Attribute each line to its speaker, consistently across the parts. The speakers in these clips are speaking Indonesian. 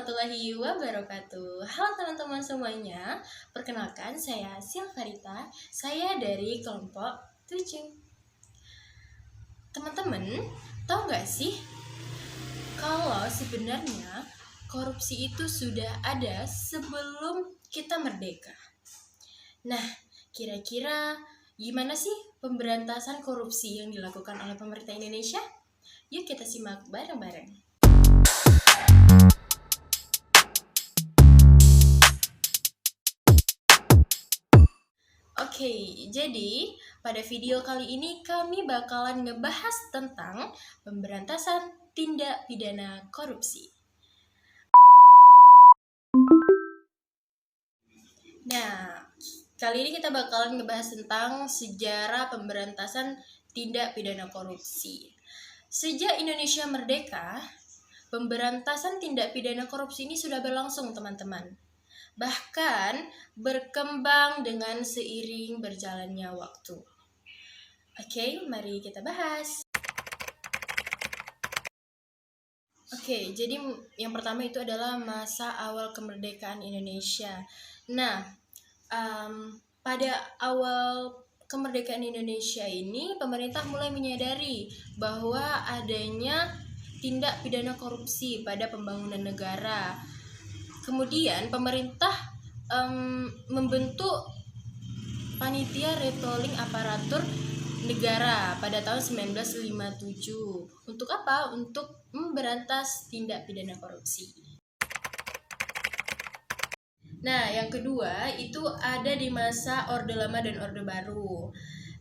Speaker 1: warahmatullahi wabarakatuh. Halo teman-teman semuanya, perkenalkan saya Silvarita, saya dari kelompok 7. Teman-teman, tahu nggak sih kalau sebenarnya korupsi itu sudah ada sebelum kita merdeka? Nah, kira-kira gimana sih pemberantasan korupsi yang dilakukan oleh pemerintah Indonesia? Yuk kita simak bareng-bareng. Oke, jadi pada video kali ini kami bakalan ngebahas tentang pemberantasan tindak pidana korupsi. Nah, kali ini kita bakalan ngebahas tentang sejarah pemberantasan tindak pidana korupsi. Sejak Indonesia merdeka, pemberantasan tindak pidana korupsi ini sudah berlangsung, teman-teman. Bahkan berkembang dengan seiring berjalannya waktu. Oke, mari kita bahas. Oke, jadi yang pertama itu adalah masa awal kemerdekaan Indonesia. Nah, pada awal kemerdekaan Indonesia ini, pemerintah mulai menyadari bahwa adanya tindak pidana korupsi pada pembangunan negara. Kemudian pemerintah membentuk panitia retooling aparatur negara pada tahun 1957. Untuk apa? Untuk memberantas tindak pidana korupsi. Nah, yang kedua itu ada di masa Orde Lama dan Orde Baru.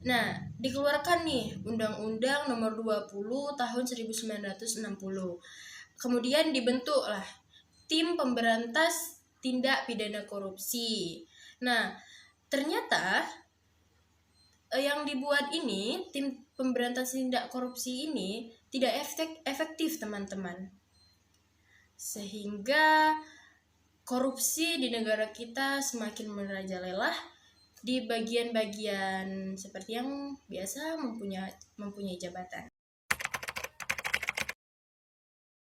Speaker 1: Nah, dikeluarkan nih Undang-Undang Nomor 20 Tahun 1960. Kemudian dibentuklah Tim Pemberantas Tindak Pidana Korupsi. Nah, ternyata yang dibuat ini, Tim Pemberantas Tindak Korupsi ini tidak efektif, teman-teman. Sehingga korupsi di negara kita semakin merajalela di bagian-bagian seperti yang biasa mempunyai jabatan.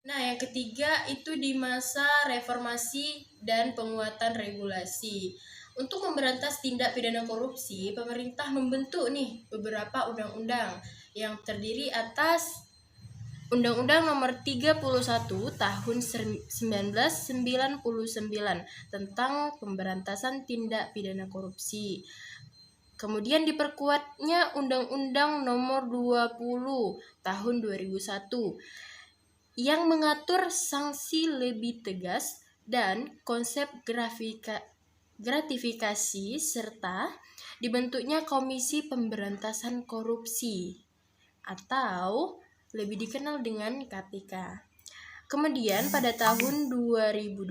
Speaker 1: Nah, yang ketiga itu di masa reformasi dan penguatan regulasi. Untuk memberantas tindak pidana korupsi, pemerintah membentuk nih beberapa undang-undang yang terdiri atas Undang-Undang Nomor 31 Tahun 1999 tentang pemberantasan tindak pidana korupsi. Kemudian diperkuatnya Undang-Undang Nomor 20 Tahun 2001 yang mengatur sanksi lebih tegas dan konsep gratifikasi serta dibentuknya Komisi Pemberantasan Korupsi atau lebih dikenal dengan KPK. Kemudian pada tahun 2002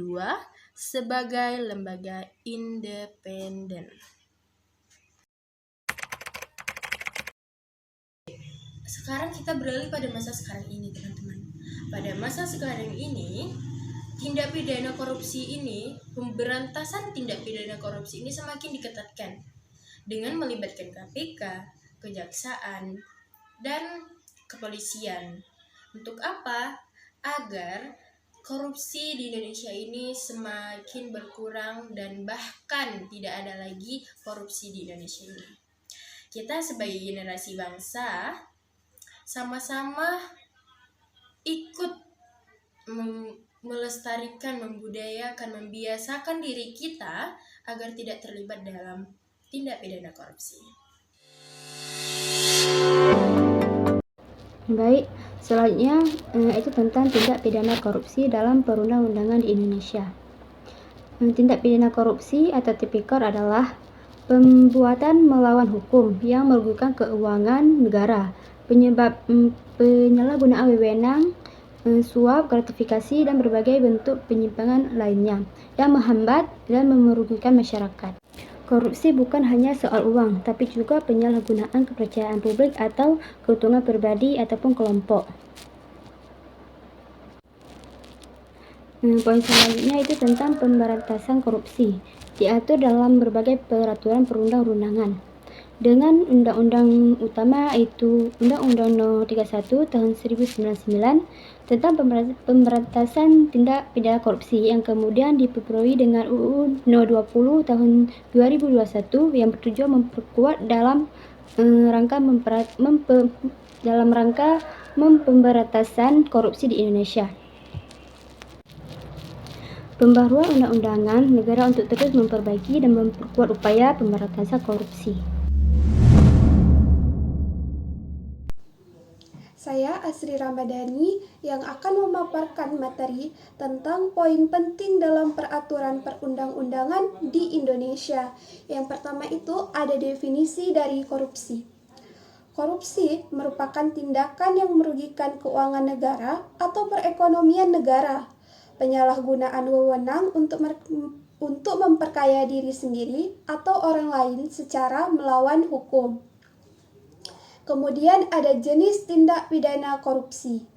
Speaker 1: sebagai lembaga independen. Sekarang kita beralih pada masa sekarang ini, teman-teman. Pada masa sekarang ini, tindak pidana korupsi ini, pemberantasan tindak pidana korupsi ini semakin diketatkan dengan melibatkan KPK, kejaksaan, dan kepolisian. Untuk apa? Agar korupsi di Indonesia ini semakin berkurang dan bahkan tidak ada lagi korupsi di Indonesia ini. Kita sebagai generasi bangsa sama-sama ikut melestarikan, membudayakan, membiasakan diri kita agar tidak terlibat dalam tindak pidana korupsi.
Speaker 2: Baik, selanjutnya itu tentang tindak pidana korupsi dalam perundang-undangan di Indonesia. Tindak pidana korupsi atau tipikor adalah pembuatan melawan hukum yang merugikan keuangan negara, penyalahgunaan wewenang, suap, gratifikasi, dan berbagai bentuk penyimpangan lainnya yang menghambat dan merugikan masyarakat. Korupsi bukan hanya soal uang, tapi juga penyalahgunaan kepercayaan publik atau keuntungan pribadi ataupun kelompok. Poin selanjutnya itu tentang pemberantasan korupsi, diatur dalam berbagai peraturan perundang-undangan. dengan undang-undang utama yaitu Undang-Undang No. 31 Tahun 1999 tentang pemberantasan tindak pidana korupsi yang kemudian diperbarui dengan UU No. 20 Tahun 2021 yang bertujuan memperkuat dalam rangka pemberantasan korupsi di Indonesia. Pembaruan undang-undangan negara untuk terus memperbaiki dan memperkuat upaya pemberantasan korupsi.
Speaker 3: Saya Asri Ramadhani yang akan memaparkan materi tentang poin penting dalam peraturan perundang-undangan di Indonesia. Yang pertama itu ada definisi dari korupsi. Korupsi merupakan tindakan yang merugikan keuangan negara atau perekonomian negara. Penyalahgunaan wewenang untuk memperkaya diri sendiri atau orang lain secara melawan hukum. Kemudian ada jenis tindak pidana korupsi.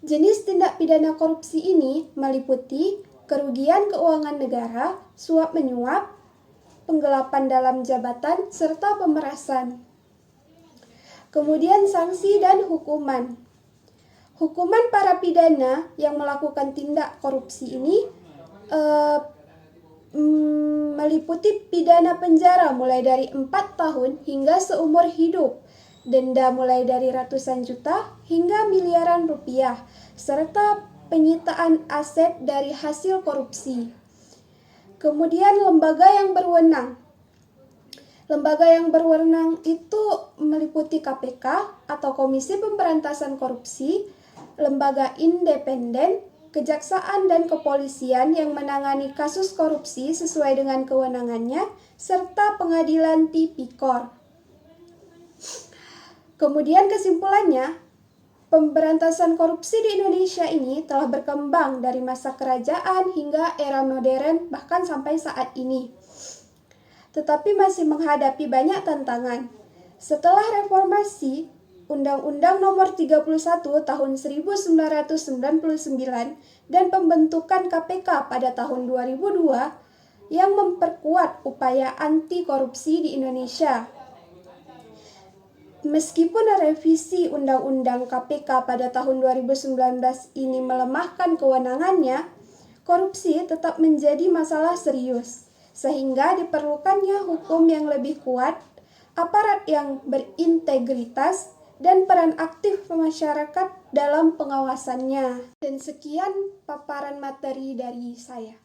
Speaker 3: Jenis tindak pidana korupsi ini meliputi kerugian keuangan negara, suap menyuap, penggelapan dalam jabatan, serta pemerasan. Kemudian sanksi dan hukuman. Hukuman para pidana yang melakukan tindak korupsi ini meliputi pidana penjara mulai dari 4 tahun hingga seumur hidup, denda mulai dari ratusan juta hingga miliaran rupiah, serta penyitaan aset dari hasil korupsi. Kemudian lembaga yang berwenang. Lembaga yang berwenang itu meliputi KPK atau Komisi Pemberantasan Korupsi, lembaga independen, kejaksaan dan kepolisian yang menangani kasus korupsi sesuai dengan kewenangannya, serta pengadilan tipikor. Kemudian kesimpulannya, pemberantasan korupsi di Indonesia ini telah berkembang dari masa kerajaan hingga era modern bahkan sampai saat ini. Tetapi masih menghadapi banyak tantangan. Setelah reformasi, Undang-Undang Nomor 31 Tahun 1999 dan pembentukan KPK pada tahun 2002 yang memperkuat upaya anti korupsi di Indonesia. Meskipun revisi Undang-Undang KPK pada tahun 2019 ini melemahkan kewenangannya, korupsi tetap menjadi masalah serius, sehingga diperlukannya hukum yang lebih kuat, aparat yang berintegritas, dan peran aktif masyarakat dalam pengawasannya. Dan sekian paparan materi dari saya.